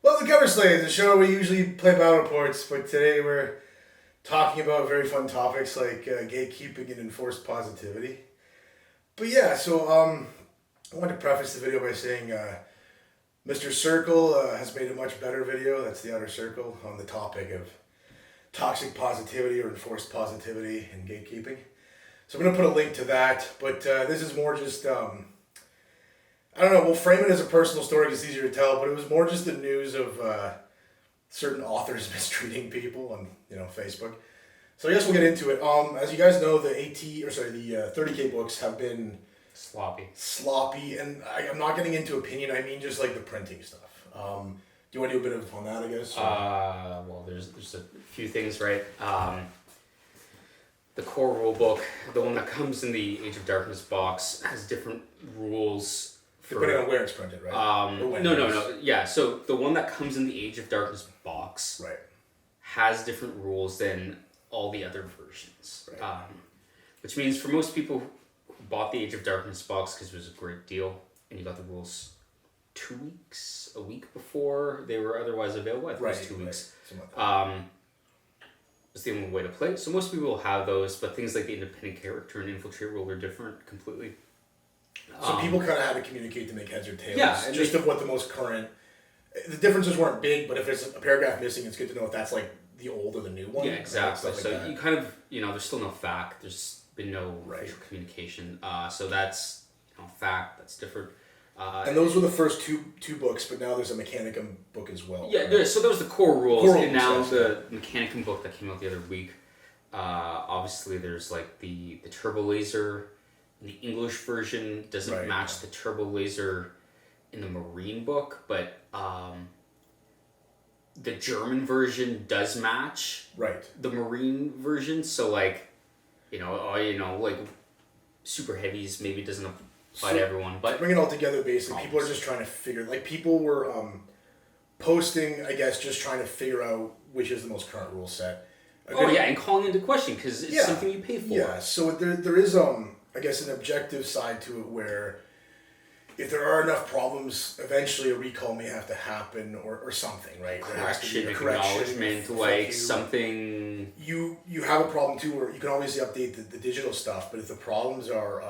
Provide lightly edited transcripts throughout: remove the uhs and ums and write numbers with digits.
Well, the Cover Slate is a show we usually play battle reports, but today we're talking about very fun topics like gatekeeping and enforced positivity. But yeah, I want to preface the video by saying Mr. Circle has made a much better video. That's the Outer Circle on the topic of toxic positivity or enforced positivity and gatekeeping. So I'm going to put a link to that, but this is more just I don't know. We'll frame it as a personal story because it's easier to tell, but it was more just the news of certain authors mistreating people on Facebook. So I guess we'll get into it. As you guys know, the 30K books have been sloppy, and I'm not getting into opinion. I mean, just like the printing stuff. Do you want to do a bit of on that? I guess. Well, there's a few things, right? The core rule book, the one that comes in the Age of Darkness box, has different rules. Depending on where it's printed, right? No. Yeah, so the one that comes in the Age of Darkness box has different rules than all the other versions. Right. Which means for most people who bought the Age of Darkness box because it was a great deal and you got the rules a week before they were otherwise available, I think it was 2 weeks. It's the only way to play. So most people will have those, but things like the independent character and infiltrate rule are different completely. So people kind of had to communicate to make heads or tails, just of what the most current. The differences weren't big, but if there's a paragraph missing, it's good to know if that's like the old or the new one. Yeah, exactly. Like so that. You kind of, there's still no fact. There's been no official communication. So that's fact. That's different. And those were the first two books, but now there's a Mechanicum book as well. Yeah, right? So those are the core rules, and now the Mechanicum book that came out the other week. Obviously, there's like the turbo laser. The English version doesn't match the turbo laser in the Marine book, but the German version does match the Marine version. So like, like super heavies maybe doesn't apply to everyone. But bring it all together, basically, people are just trying to figure. Like people were posting, I guess, just trying to figure out which is the most current rule set. And calling into question because it's something you pay for. Yeah, so there is I guess an objective side to it where if there are enough problems, eventually a recall may have to happen or something, right? Correction, acknowledgement, like something. You have a problem too, where you can obviously update the digital stuff, but if the problems are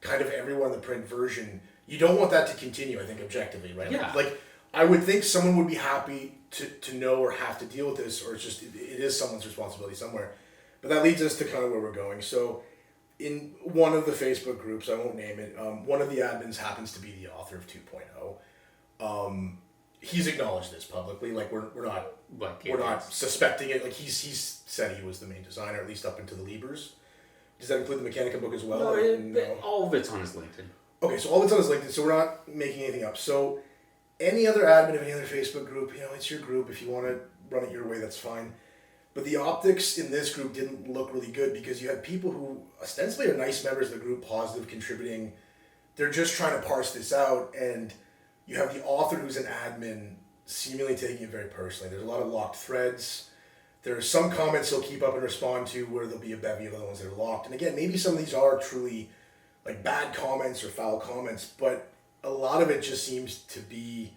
kind of everywhere in the print version, you don't want that to continue, I think, objectively, right? Yeah. Like I would think someone would be happy to know or have to deal with this, or it's just it is someone's responsibility somewhere. But that leads us to kind of where we're going. So in one of the Facebook groups, I won't name it, one of the admins happens to be the author of 2.0. He's acknowledged this publicly. Like we're not suspecting it. Like he's said he was the main designer, at least up into the Libers. Does that include the Mechanica book as well? No, all of it's on his LinkedIn. Okay, so all of it's on his LinkedIn. So we're not making anything up. So any other admin of any other Facebook group, it's your group. If you want to run it your way, that's fine. But the optics in this group didn't look really good because you had people who ostensibly are nice members of the group, positive, contributing. They're just trying to parse this out, and you have the author who's an admin seemingly taking it very personally. There's a lot of locked threads. There are some comments he'll keep up and respond to where there'll be a bevy of other ones that are locked. And again, maybe some of these are truly like bad comments or foul comments, but a lot of it just seems to be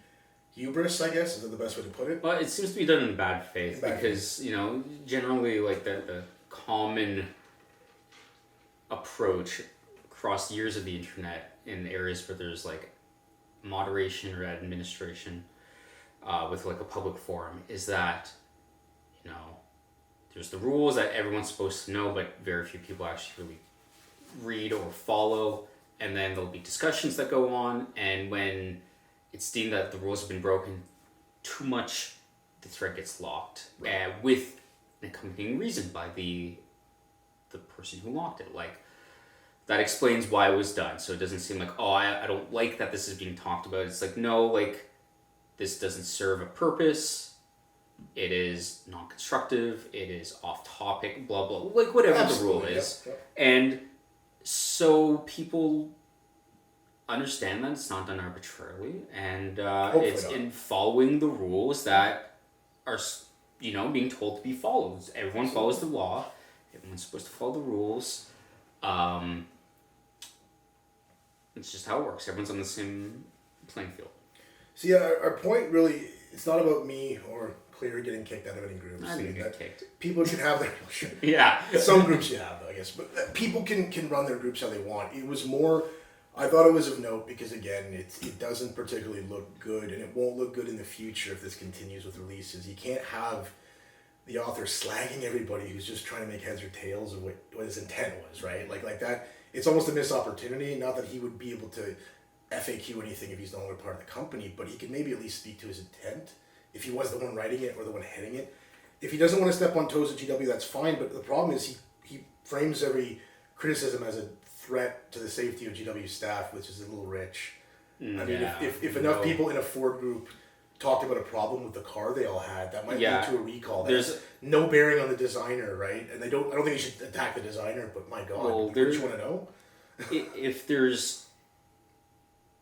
hubris, I guess. Is that the best way to put it? Well, it seems to be done in bad faith because, generally like the common approach across years of the internet in areas where there's like moderation or administration with like a public forum is that, there's the rules that everyone's supposed to know, but very few people actually really read or follow. And then there'll be discussions that go on, and when it's deemed that the rules have been broken too much, the thread gets locked with an accompanying reason by the person who locked it. Like, that explains why it was done. So it doesn't seem like, I don't like that this is being talked about. It's like, no, like, this doesn't serve a purpose. It is non-constructive. It is off-topic, blah, blah, like whatever the rule is. Yep. And so people understand that it's not done arbitrarily, and it's in following the rules that are, being told to be followed. Everyone follows the law. Everyone's supposed to follow the rules. It's just how it works. Everyone's on the same playing field. So yeah, our point really it's not about me or Cleary getting kicked out of any groups. I didn't get kicked. People can have their Yeah. Some groups you have, I guess, but people can run their groups how they want. It was more. I thought it was of note because again, it doesn't particularly look good, and it won't look good in the future if this continues with releases. You can't have the author slagging everybody who's just trying to make heads or tails of what his intent was, right? Like that. It's almost a missed opportunity. Not that he would be able to FAQ anything if he's no longer part of the company, but he could maybe at least speak to his intent if he was the one writing it or the one heading it. If he doesn't want to step on toes of GW, that's fine, but the problem is he frames every criticism as a threat to the safety of GW staff, which is a little rich. I mean, if enough people in a Ford group talked about a problem with the car they all had, that might lead to a recall. There's no bearing on the designer, right? And I don't think you should attack the designer, but my God, what do you want to know?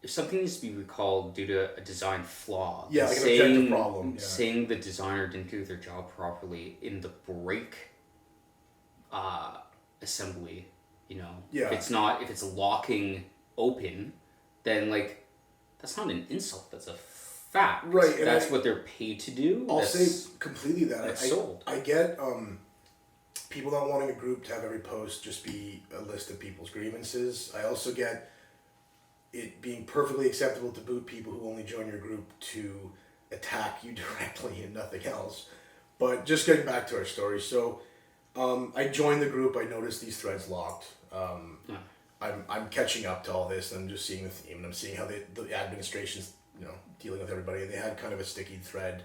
If something needs to be recalled due to a design flaw, like an objective problem, saying the designer didn't do their job properly in the brake assembly, if it's locking open, then like that's not an insult, that's a fact. Right. That's what they're paid to do. I'll say completely that. Sold. I get people not wanting a group to have every post just be a list of people's grievances. I also get it being perfectly acceptable to boot people who only join your group to attack you directly and nothing else. But just getting back to our story, so I joined the group. I noticed these threads locked. I'm catching up to all this, and I'm just seeing the theme, and I'm seeing how the administration's dealing with everybody. And they had kind of a sticky thread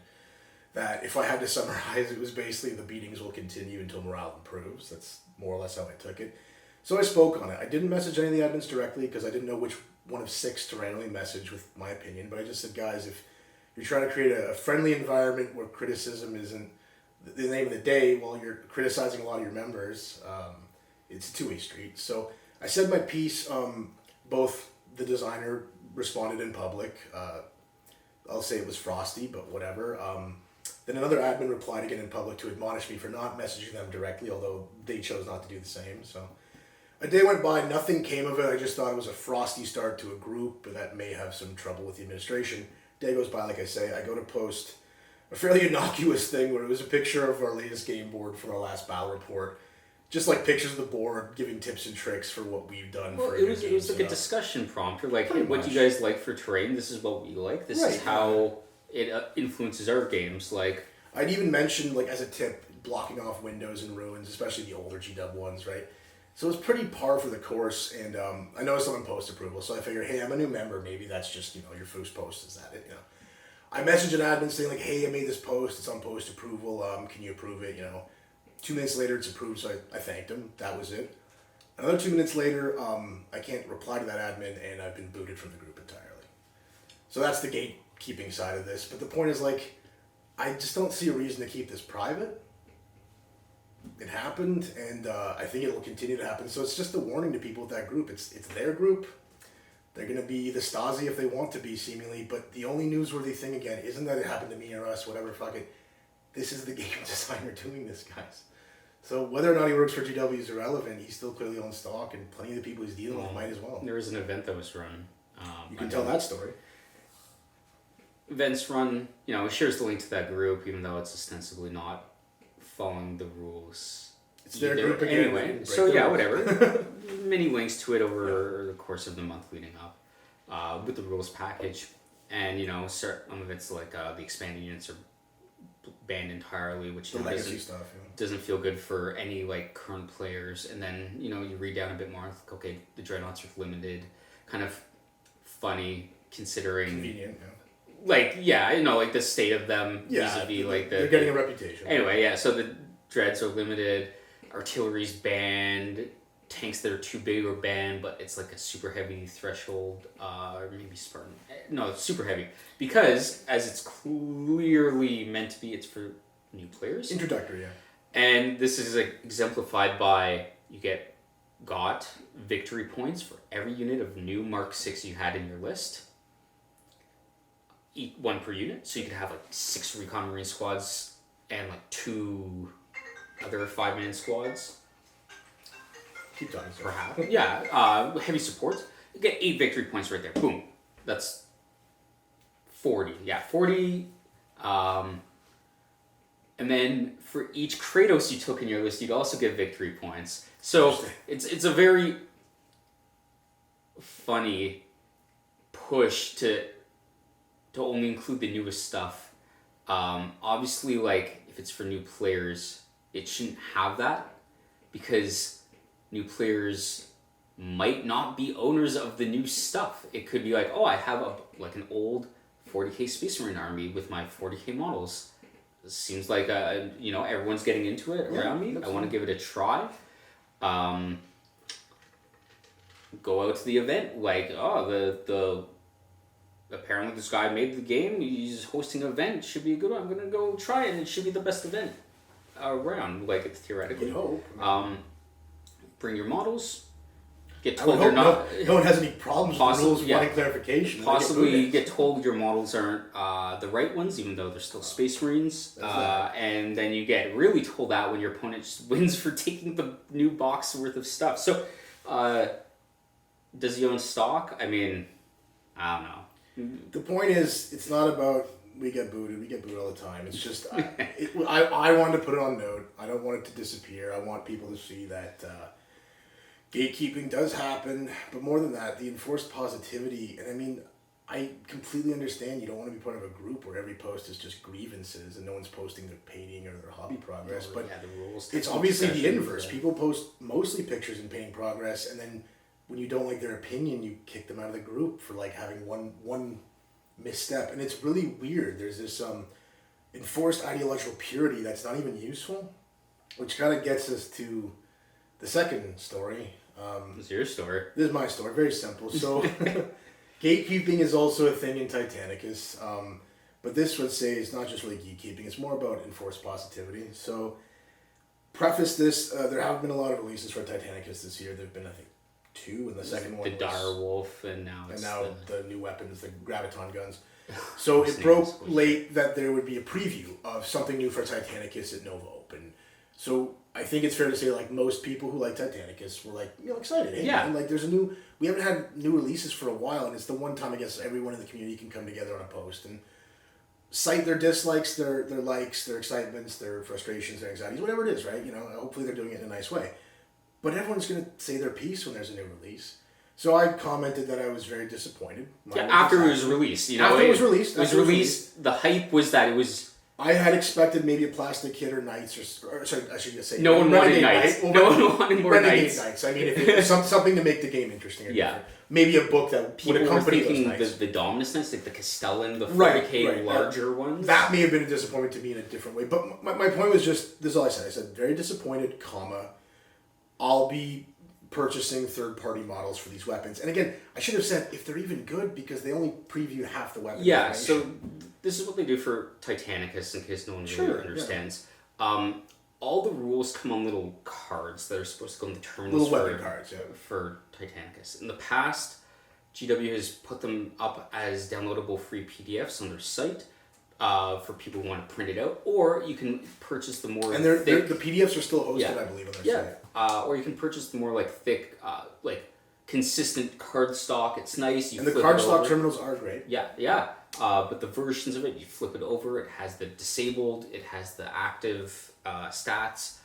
that, if I had to summarize, it was basically the beatings will continue until morale improves. That's more or less how I took it. So I spoke on it. I didn't message any of the admins directly because I didn't know which one of 6 to randomly message with my opinion, but I just said, guys, if you're trying to create a friendly environment where criticism isn't the name of the day while you're criticizing a lot of your members, it's a two-way street. So I said my piece. Both the designer responded in public. I'll say it was frosty, but whatever. Then another admin replied again in public to admonish me for not messaging them directly, although they chose not to do the same. So a day went by, nothing came of it. I just thought it was a frosty start to a group that may have some trouble with the administration. Day goes by, like I say, I go to post a fairly innocuous thing where it was a picture of our latest game board from our last battle report. Just like pictures of the board, giving tips and tricks for what we've done. Well, it was like a discussion prompt. Or like, hey, what do you guys like for terrain? This is what we like. This is how it influences our games. Like, I'd even mentioned, like, as a tip, blocking off windows and ruins, especially the older GW ones, right? So it was pretty par for the course, and I noticed I'm on post approval, so I figured, hey, I'm a new member, maybe that's just, your first post, is that it, I messaged an admin saying, like, hey, I made this post, it's on post approval, can you approve it, 2 minutes later, it's approved, so I thanked him, that was it. Another 2 minutes later, I can't reply to that admin, and I've been booted from the group entirely. So that's the gatekeeping side of this, but the point is, like, I just don't see a reason to keep this private. It happened, and I think it will continue to happen. So it's just a warning to people with that group. It's their group. They're going to be the Stasi if they want to be, seemingly. But the only newsworthy thing, again, isn't that it happened to me or us, whatever, fuck it. This is the game designer doing this, guys. So whether or not he works for GW is irrelevant. He's still clearly on stock, and plenty of the people he's dealing with might as well. There was an event that was run. You can tell that story. Events run, it shares the link to that group, even though it's ostensibly not following the rules. It's their group again. Anyway, so yeah, whatever. Many links to it over the course of the month leading up with the rules package. And, some of it's like the expanded units are banned entirely, which doesn't feel good for any like current players. And then, you read down a bit more, like, okay, the dreadnoughts are limited. Kind of funny considering... Convenient, like, like the state of them vis-a-vis, like they're getting a reputation. Anyway, so the dreads are limited, artillery's banned, tanks that are too big are banned, but it's like a super heavy threshold, or maybe Spartan. No, it's super heavy. Because, as it's clearly meant to be, it's for new players. Introductory, yeah. And this is like exemplified by, you get victory points for every unit of new Mark 6 you had in your list. One per unit, so you could have like 6 recon marine squads and like 2 other 5-man squads. Keep talking, sir. Perhaps. Yeah, heavy support. You get 8 victory points right there. Boom. That's 40. Yeah, 40 And then for each Kratos you took in your list, you'd also get victory points. So it's a very funny push to only include the newest stuff. Obviously, like, if it's for new players, it shouldn't have that, because new players might not be owners of the new stuff. It could be like, oh, I have an old 40k Space Marine army with my 40k models. It seems like everyone's getting into it around me. I want to give it a try. Go out to the event, like, oh, the apparently this guy made the game, he's hosting an event, should be a good one, I'm gonna go try it, and it should be the best event around, like, it's theoretically. You hope. Bring your models, get I would told they're hope not... no one has any problems with the rules wanting yeah. clarification. Possibly get told your models aren't the right ones, even though they're still Space Marines. And then you get really told that when your opponent just wins for taking the new box worth of stuff. So, does he own stock? I mean, I don't know. The point is, it's not about we get booted all the time. It's just, I wanted to put it on note. I don't want it to disappear. I want people to see that gatekeeping does happen, but more than that, the enforced positivity, and I mean, I completely understand you don't want to be part of a group where every post is just grievances and no one's posting their painting or their hobby progress, but the rules, it's obviously the inverse. People post mostly pictures and painting progress, and then when you don't like their opinion, you kick them out of the group for like having one misstep, and it's really weird. There's this enforced ideological purity that's not even useful, which kind of gets us to the second story. It's your story. This is my story. Very simple. So, gatekeeping is also a thing in Titanicus, but this would say it's not just really gatekeeping. It's more about enforced positivity. So, preface this: there haven't been a lot of releases for Titanicus this year. There've been, I think, 2, and the second one the Dire Wolf, and now the new weapons, the graviton guns. So it broke late that there would be a preview of something new for Titanicus at Nova Open. So I think it's fair to say, like, most people who like Titanicus were like, excited. Hey, man, like, we haven't had new releases for a while, and it's the one time I guess everyone in the community can come together on a post and cite their dislikes, their likes, their excitements, their frustrations, their anxieties, whatever it is, right? Hopefully they're doing it in a nice way. But everyone's going to say their piece when there's a new release. So I commented that I was very disappointed. After it was released. After it was released. The hype was that it was... I had expected maybe a plastic kid or Knights, or sorry, I should just say... No one wanted Knights. No one wanted more Renegade Knights. I mean, if it was something to make the game interesting. Different. Maybe a book that would accompany those Knights. The Dominus Knights, like the Castellan, the 40k larger ones. That may have been a disappointment to me in a different way. But my point was just, this is all I said. I said, very disappointed, I'll be purchasing third-party models for these weapons. And again, I should have said if they're even good, because they only preview half the weapons. Yeah, so this is what they do for Titanicus, in case no one really understands. Yeah. All the rules come on little cards that are supposed to go in the terminals for Titanicus. In the past, GW has put them up as downloadable free PDFs on their site. For people who want to print it out, or you can purchase the more and the PDFs are still hosted, I believe, on their site. Or you can purchase the more thick, consistent cardstock. It's nice. And the cardstock terminals are great. Yeah. But the versions of it, you flip it over. It has the disabled. It has the active stats.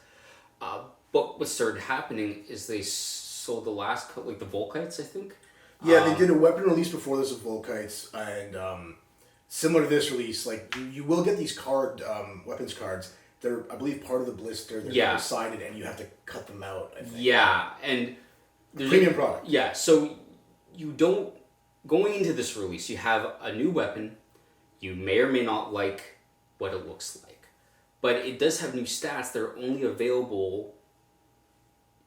But what started happening is they sold the last couple, the Volkites, I think. Yeah, they did a weapon release before this of Volkites, and. Similar to this release, you will get these weapons cards. They're, I believe, part of the blister. They're sided, and you have to cut them out, I think. Yeah, and there's premium product. Yeah, so you don't... Going into this release, you have a new weapon. You may or may not like what it looks like. But it does have new stats that are only available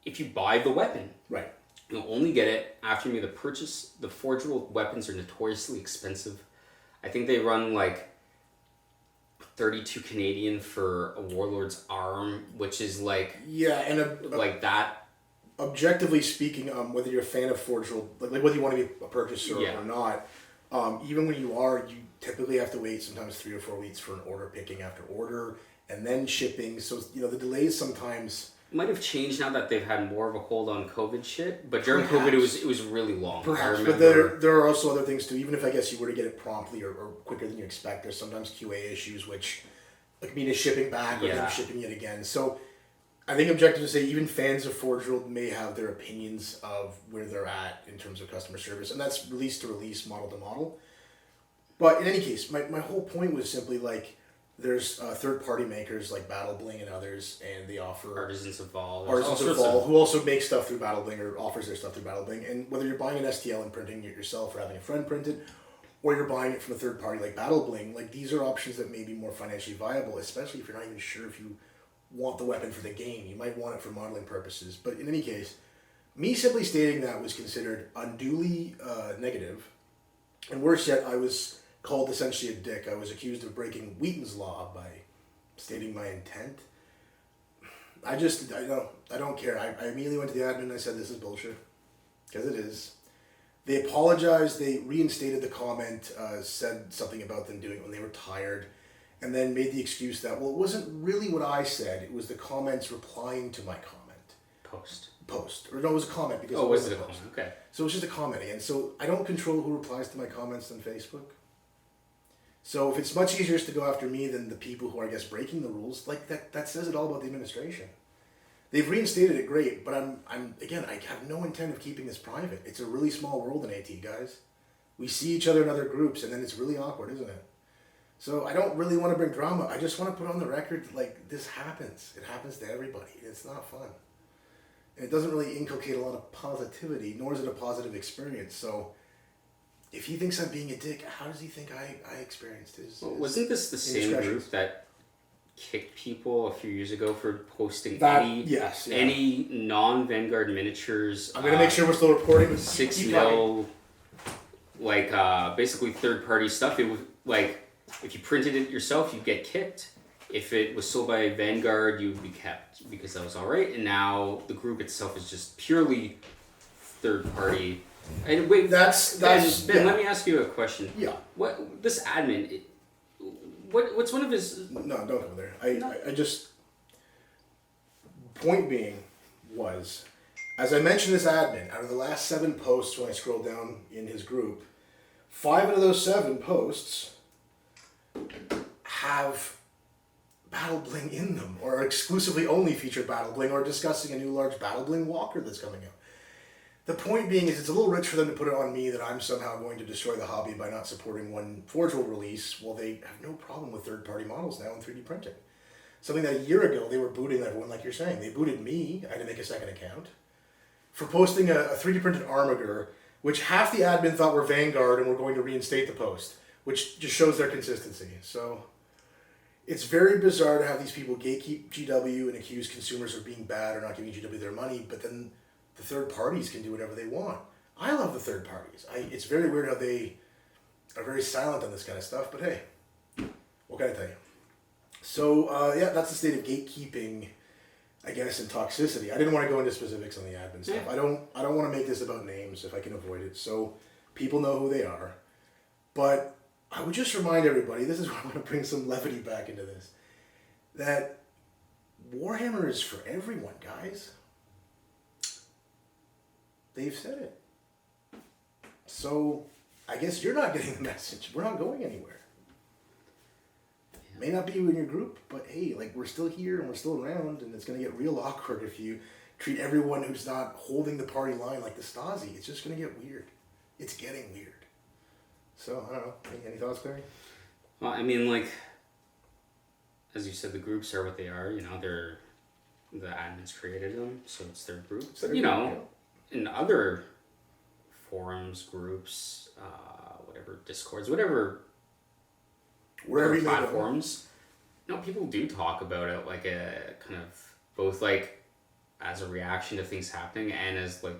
if you buy the weapon. Right. You'll only get it after you make the purchase. The Forge World weapons are notoriously expensive. I think they run 32 Canadian for a Warlord's arm, which is that. Objectively speaking, whether you're a fan of Forge World, whether you want to be a purchaser or not, even when you are, you typically have to wait sometimes 3 or 4 weeks for an order picking after order and then shipping. So the delays sometimes might have changed now that they've had more of a hold on COVID shit. But during Perhaps. COVID, it was really long. Perhaps, I but remember. there are also other things too. Even if I guess you were to get it promptly or quicker than you expect, there's sometimes QA issues which like mean is shipping back or them shipping it again. So I think objective to say even fans of Forge World may have their opinions of where they're at in terms of customer service, and that's release to release, model to model. But in any case, my whole point was simply like there's third party makers like Battle Bling and others, and they offer Artisans of Vol. Artisans of Vol, who also make stuff through Battle Bling or offers their stuff through Battle Bling. And whether you're buying an STL and printing it yourself or having a friend print it, or you're buying it from a third party like Battle Bling, like these are options that may be more financially viable, especially if you're not even sure if you want the weapon for the game. You might want it for modeling purposes. But in any case, me simply stating that was considered unduly negative. And worse yet, I was called essentially a dick. I was accused of breaking Wheaton's Law by stating my intent. I don't care. I immediately went to the admin and I said, this is bullshit. Because it is. They apologized, they reinstated the comment, said something about them doing it when they were tired, and then made the excuse that, well, it wasn't really what I said, it was the comments replying to my comment. Post. Or no, it was a comment because it was a a post. comment, okay. So it's just a comment again. So I don't control who replies to my comments on Facebook. So if it's much easier to go after me than the people who are, I guess, breaking the rules, like that says it all about the administration. They've reinstated it, great, but I'm again, I have no intent of keeping this private. It's a really small world in AT, guys. We see each other in other groups, and then it's really awkward, isn't it? So I don't really want to bring drama. I just want to put on the record, like, this happens. It happens to everybody. It's not fun. And it doesn't really inculcate a lot of positivity, nor is it a positive experience. So if he thinks I'm being a dick, how does he think I experienced his... Well, wasn't this the same group that kicked people a few years ago for posting any non-Vanguard miniatures? I'm going to make sure we're still reporting. 6 mil, like, basically third-party stuff. It was, like, if you printed it yourself, you'd get kicked. If it was sold by Vanguard, you would be kept because that was all right. And now the group itself is just purely third-party. And wait, Ben, let me ask you a question. Yeah. What this admin? What's one of his? No, don't go there. I just. Point being, was, as I mentioned, this admin out of the last 7 posts when I scroll down in his group, 5 out of those 7 posts have Battle Bling in them, or exclusively only feature Battle Bling, or discussing a new large Battle Bling walker that's coming out. The point being is it's a little rich for them to put it on me that I'm somehow going to destroy the hobby by not supporting one Forge World release. Well, they have no problem with third-party models now in 3D printing. Something that a year ago they were booting everyone, like you're saying. They booted me, I had to make a second account, for posting a 3D printed Armiger, which half the admin thought were Vanguard and were going to reinstate the post, which just shows their consistency. So it's very bizarre to have these people gatekeep GW and accuse consumers of being bad or not giving GW their money, but then the third parties can do whatever they want. I love the third parties. It's very weird how they are very silent on this kind of stuff, but hey, what can I tell you? So, that's the state of gatekeeping, I guess, and toxicity. I didn't want to go into specifics on the admin stuff. I don't want to make this about names if I can avoid it, so people know who they are. But I would just remind everybody, this is where I want to bring some levity back into this, that Warhammer is for everyone, guys. They've said it. So, I guess you're not getting the message. We're not going anywhere. May not be in your group, but hey, like, we're still here and we're still around, and it's going to get real awkward if you treat everyone who's not holding the party line like the Stasi. It's just going to get weird. It's getting weird. So, I don't know. Any thoughts, Clary? Well, I mean, like, as you said, the groups are what they are. You know, the admins created them, so it's their group. But, you know, in other forums, groups, whatever, Discords, wherever platforms, you know, people do talk about it like a kind of both like as a reaction to things happening and as like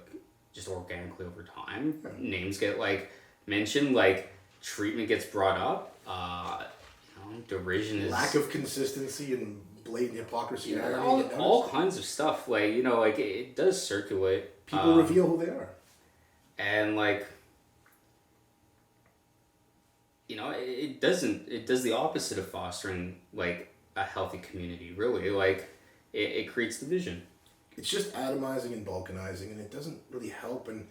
just organically over time. Names get like mentioned, like treatment gets brought up, you know, derision is lack of consistency and blatant hypocrisy. Yeah, all kinds of stuff, like, you know, like it does circulate. People reveal who they are. And like, you know, it does the opposite of fostering like a healthy community, really. Like it creates division. it's just atomizing and balkanizing, and it doesn't really help. And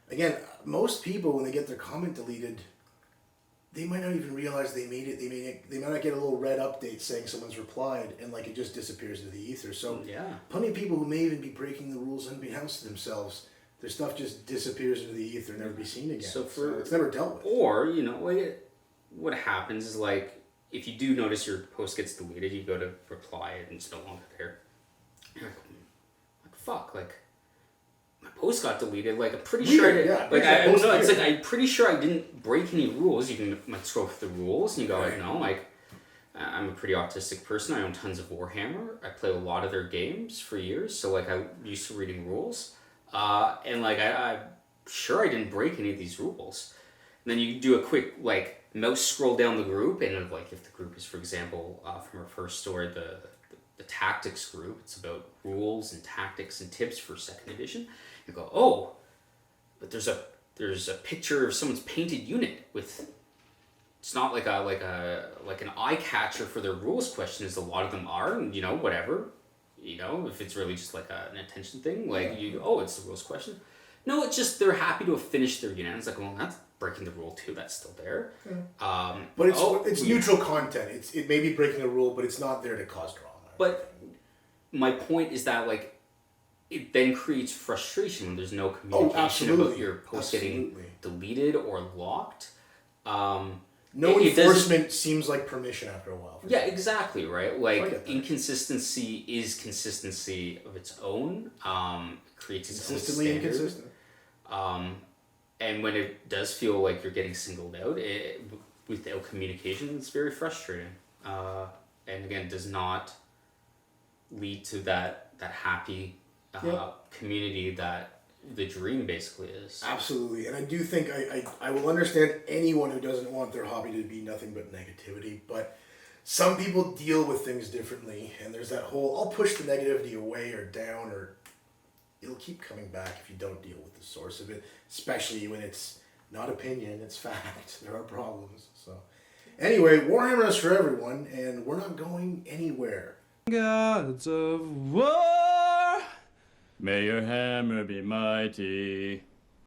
again, most people, when they get their comment deleted, they might not even realize they made it. They might not get a little red update saying someone's replied, and like it just disappears into the ether. So plenty of people who may even be breaking the rules unbeknownst to themselves, their stuff just disappears into the ether and never be seen again. So it's never dealt with. Or, you know, like what happens is like, if you do notice your post gets deleted, you go to reply and it's no longer there. You're like fuck, like my post got deleted. Like I'm pretty sure I'm pretty sure I didn't break any rules. You can like scroll through the rules and you go like, no, like I'm a pretty autistic person. I own tons of Warhammer. I play a lot of their games for years, so like I'm used to reading rules. And like I'm sure I didn't break any of these rules. And then you do a quick like mouse scroll down the group, and like if the group is, for example, from our first story, the tactics group, it's about rules and tactics and tips for 2nd edition. You go, oh, but there's a picture of someone's painted unit with. It's not like an eye catcher for their rules question, as a lot of them are, and you know whatever, you know if it's really just like an attention thing, like it's the rules question. No, it's just they're happy to have finished their unit. It's like, well, that's breaking the rule too. That's still there. But it's neutral content. It may be breaking the rule, but it's not there to cause drama. But my point is that like it then creates frustration when there's no communication about your post getting deleted or locked. No enforcement seems like permission after a while. Yeah, exactly, right? Like inconsistency is consistency of its own. Creates its own standard. Consistently inconsistent. And when it does feel like you're getting singled out without communication, it's very frustrating. And again, does not lead to that happy community that the dream basically is. Absolutely. And I do think I will understand anyone who doesn't want their hobby to be nothing but negativity, but some people deal with things differently, and there's that whole, I'll push the negativity away or down, or it'll keep coming back if you don't deal with the source of it, especially when it's not opinion, it's fact. There are problems. So anyway, Warhammer is for everyone, and we're not going anywhere. Gods of War, may your hammer be mighty.